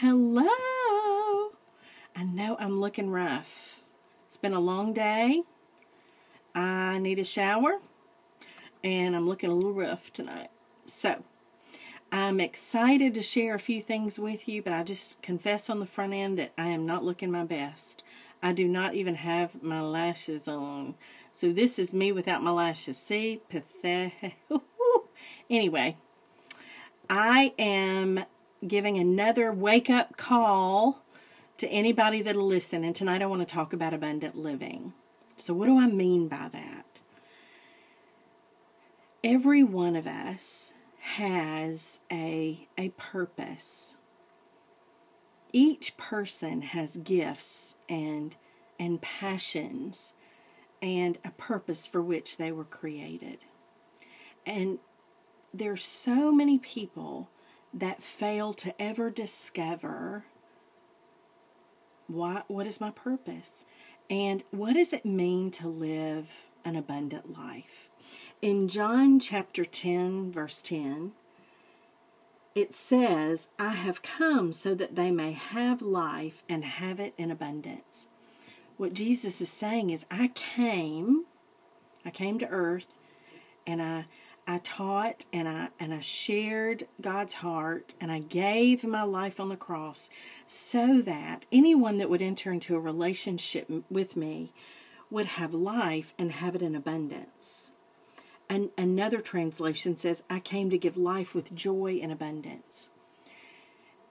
Hello. I know I'm looking rough. It's been a long day. I need a shower, and I'm looking a little rough tonight. So, I'm excited to share a few things with you, but I just confess on the front end that I am not looking my best. I do not even have my lashes on. So this is me without my lashes. See? Pathetic. Anyway, I am giving another wake-up call to anybody that'll listen. And tonight I want to talk about abundant living. So what do I mean by that? Every one of us has a purpose. Each person has gifts and passions and a purpose for which they were created. And there's so many people that fail to ever discover what is my purpose and what does it mean to live an abundant life. In John chapter 10, verse 10, it says, I have come so that they may have life and have it in abundance. What Jesus is saying is, I came to earth, and I taught, and I shared God's heart, and I gave my life on the cross so that anyone that would enter into a relationship with me would have life and have it in abundance. And another translation says, I came to give life with joy and abundance.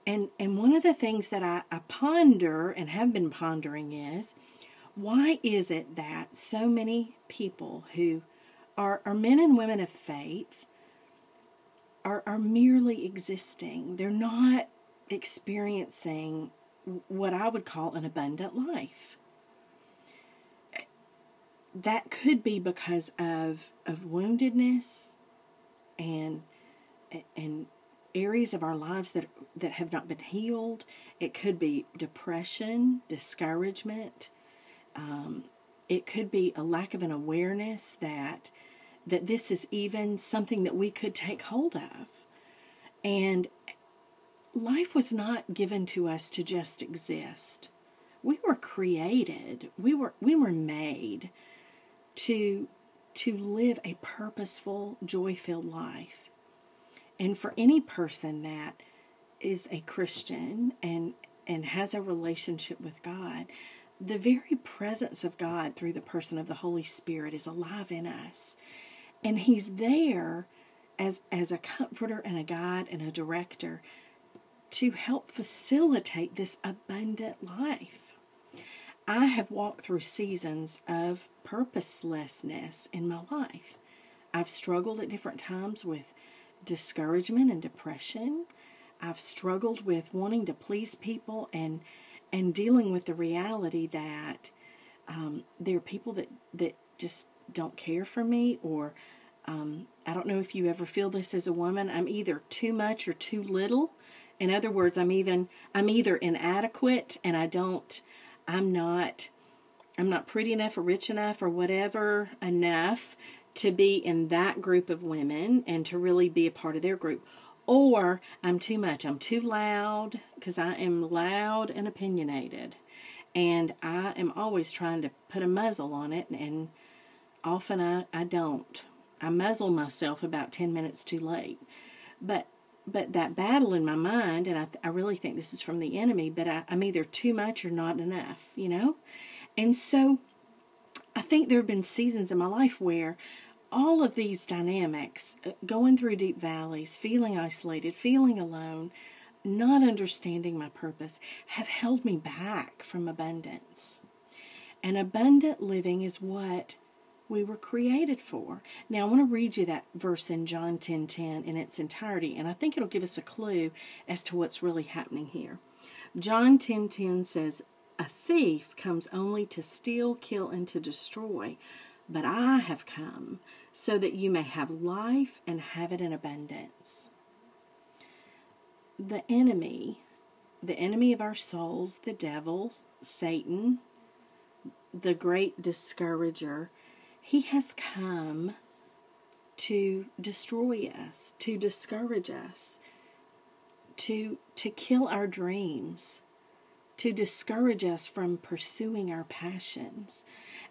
And one of the things that I ponder and have been pondering is, why is it that so many people who are men and women of faith are merely existing? They're not experiencing what I would call an abundant life. That could be because of woundedness and areas of our lives that have not been healed. It could be depression, discouragement. It could be a lack of an awareness that this is even something that we could take hold of. And life was not given to us to just exist. We were created. We were made to live a purposeful, joy-filled life. And for any person that is a Christian and has a relationship with God, the very presence of God through the person of the Holy Spirit is alive in us. And He's there as a comforter and a guide and a director to help facilitate this abundant life. I have walked through seasons of purposelessness in my life. I've struggled at different times with discouragement and depression. I've struggled with wanting to please people and dealing with the reality that there are people that just don't care for me, or I don't know if you ever feel this as a woman. I'm either too much or too little. In other words, I'm either inadequate and I'm not pretty enough or rich enough or whatever enough to be in that group of women and to really be a part of their group. Or I'm too much. I'm too loud, because I am loud and opinionated. And I am always trying to put a muzzle on it, and often I don't. I muzzle myself about 10 minutes too late. But that battle in my mind, and I really think this is from the enemy, but I'm either too much or not enough, And so I think there have been seasons in my life where all of these dynamics, going through deep valleys, feeling isolated, feeling alone, not understanding my purpose, have held me back from abundance. And abundant living is what we were created for. Now, I want to read you that verse in John 10:10 in its entirety, and I think it'll give us a clue as to what's really happening here. John 10:10 says, a thief comes only to steal, kill, and to destroy, but I have come so that you may have life and have it in abundance. The enemy of our souls, the devil, Satan, the great discourager, he has come to destroy us, to discourage us, to kill our dreams, to discourage us from pursuing our passions,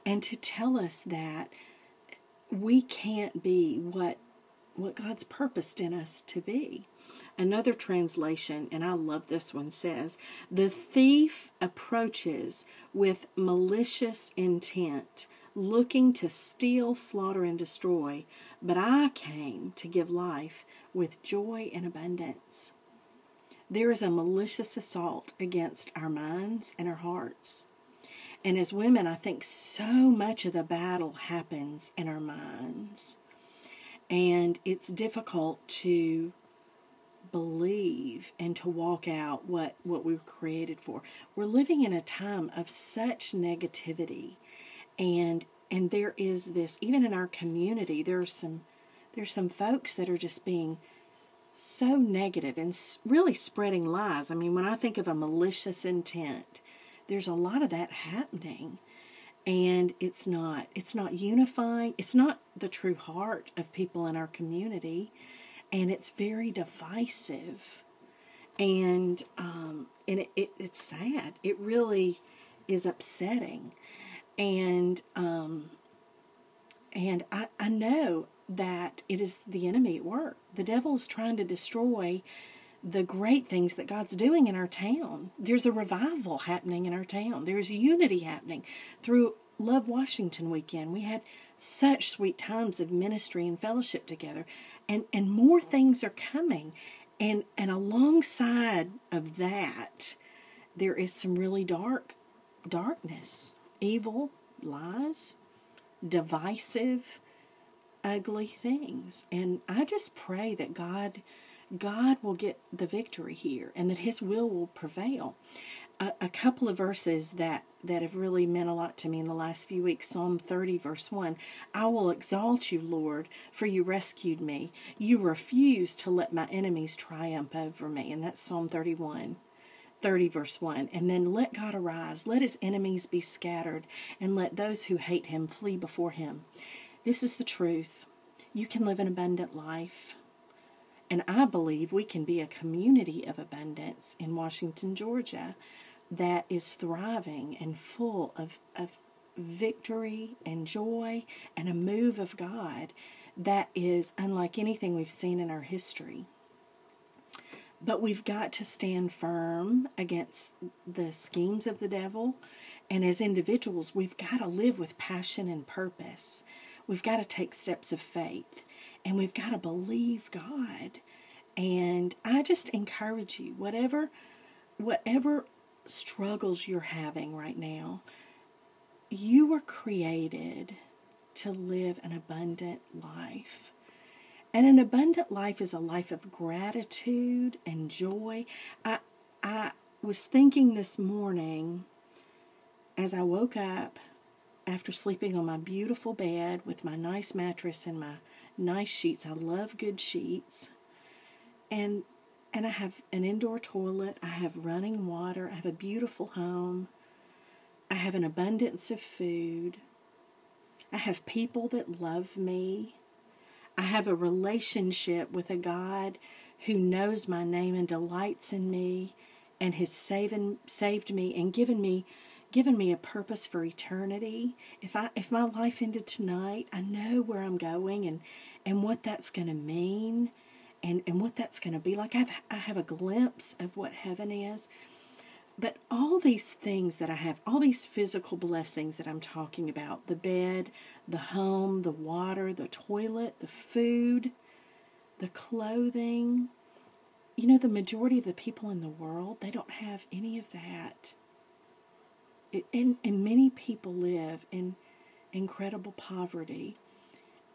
and to tell us that we can't be what God's purposed in us to be. Another translation, and I love this one, says, "The thief approaches with malicious intent, looking to steal, slaughter, and destroy, but I came to give life with joy and abundance." There is a malicious assault against our minds and our hearts. And as women, I think so much of the battle happens in our minds. And it's difficult to believe and to walk out what we were created for. We're living in a time of such negativity. And there is this, even in our community, there's some folks that are just being so negative and really spreading lies. I mean, when I think of a malicious intent, there's a lot of that happening, and it's not unifying. It's not the true heart of people in our community, and it's very divisive, and it's sad. It really is upsetting, and I know that it is the enemy at work. The devil is trying to destroy the great things that God's doing in our town. There's a revival happening in our town. There's unity happening. Through Love Washington weekend, we had such sweet times of ministry and fellowship together. And more things are coming. And alongside of that, there is some really darkness, evil, lies, divisive, ugly things. And I just pray that God will get the victory here, and that His will prevail. A couple of verses that have really meant a lot to me in the last few weeks. Psalm 30, verse 1. "I will exalt you, Lord, for you rescued me. You refused to let my enemies triumph over me." And that's Psalm 30, verse 1. And then, "Let God arise, let His enemies be scattered, and let those who hate Him flee before Him." This is the truth. You can live an abundant life. And I believe we can be a community of abundance in Washington, Georgia, that is thriving and full of victory and joy and a move of God that is unlike anything we've seen in our history. But we've got to stand firm against the schemes of the devil. And as individuals, we've got to live with passion and purpose. We've got to take steps of faith. And we've got to believe God. And I just encourage you, whatever struggles you're having right now, you were created to live an abundant life. And an abundant life is a life of gratitude and joy. I was thinking this morning as I woke up after sleeping on my beautiful bed with my nice mattress and my nice sheets. I love good sheets. And I have an indoor toilet. I have running water. I have a beautiful home. I have an abundance of food. I have people that love me. I have a relationship with a God who knows my name and delights in me and has saved me and given me a purpose for eternity. If my life ended tonight, I know where I'm going and what that's going to mean and what that's going to be like. I have a glimpse of what heaven is. But all these things that I have, all these physical blessings that I'm talking about, the bed, the home, the water, the toilet, the food, the clothing, the majority of the people in the world, they don't have any of that. And many people live in incredible poverty.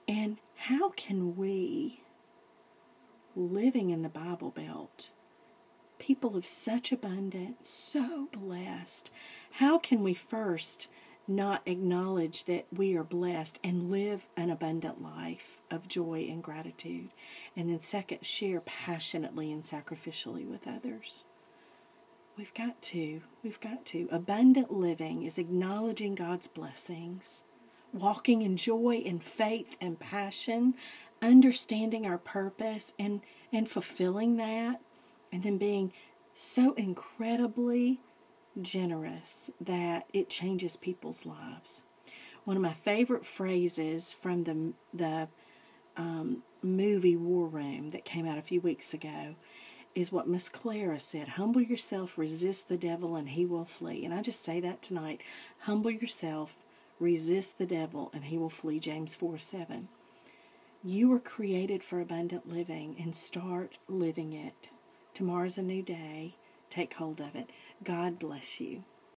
And how can we, living in the Bible Belt, people of such abundance, so blessed, how can we first not acknowledge that we are blessed and live an abundant life of joy and gratitude? And then second, share passionately and sacrificially with others. We've got to. Abundant living is acknowledging God's blessings, walking in joy and faith and passion, understanding our purpose and fulfilling that, and then being so incredibly generous that it changes people's lives. One of my favorite phrases from the movie War Room that came out a few weeks ago is what Miss Clara said: humble yourself, resist the devil, and he will flee. And I just say that tonight: humble yourself, resist the devil, and he will flee. James 4:7. You were created for abundant living, and start living it. Tomorrow's a new day. Take hold of it. God bless you.